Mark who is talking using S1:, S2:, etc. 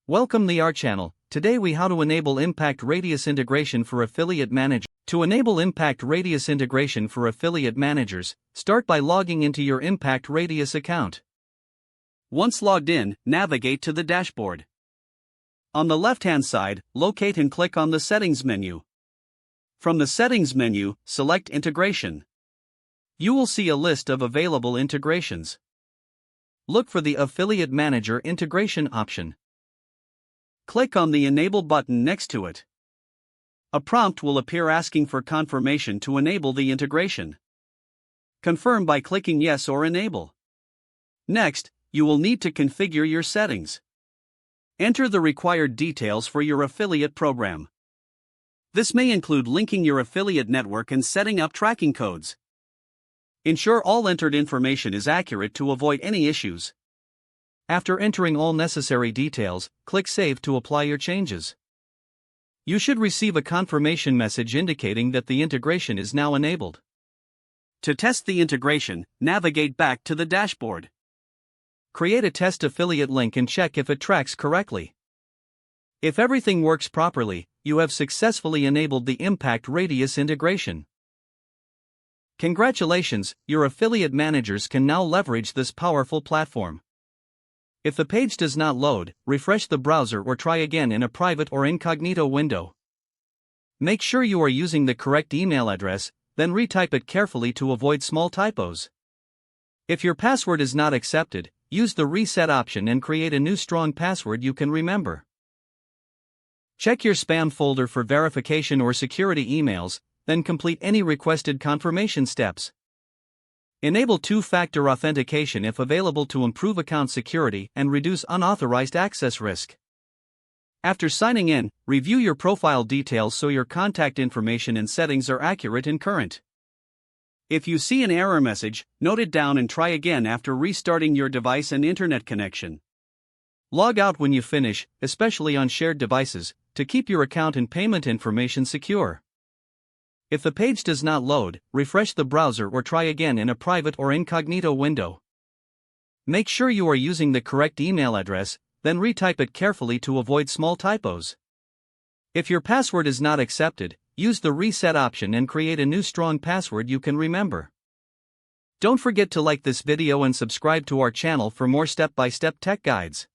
S1: Welcome to our channel. Today we how to enable Impact Radius integration for affiliate manager. To enable Impact Radius integration for affiliate managers, start by logging into your Impact Radius account. Once logged in, navigate to the dashboard. On the left-hand side, locate and click on the Settings menu. From the Settings menu, select Integration. You will see a list of available integrations. Look for the Affiliate Manager integration option. Click on the Enable button next to it. A prompt will appear asking for confirmation to enable the integration. Confirm by clicking Yes or Enable. Next, you will need to configure your settings. Enter the required details for your affiliate program. This may include linking your affiliate network and setting up tracking codes. Ensure all entered information is accurate to avoid any issues. After entering all necessary details, click Save to apply your changes. You should receive a confirmation message indicating that the integration is now enabled. To test the integration, navigate back to the dashboard. Create a test affiliate link and check if it tracks correctly. If everything works properly, you have successfully enabled the Impact Radius integration. Congratulations, your affiliate managers can now leverage this powerful platform. If the page does not load, refresh the browser or try again in a private or incognito window. Make sure you are using the correct email address, then retype it carefully to avoid small typos. If your password is not accepted, use the reset option and create a new strong password you can remember. Check your spam folder for verification or security emails, then complete any requested confirmation steps. Enable two-factor authentication if available to improve account security and reduce unauthorized access risk. After signing in, review your profile details so your contact information and settings are accurate and current. If you see an error message, note it down and try again after restarting your device and internet connection. Log out when you finish, especially on shared devices, to keep your account and payment information secure. If the page does not load, refresh the browser or try again in a private or incognito window. Make sure you are using the correct email address, then retype it carefully to avoid small typos. If your password is not accepted, use the reset option and create a new strong password you can remember. Don't forget to like this video and subscribe to our channel for more step-by-step tech guides.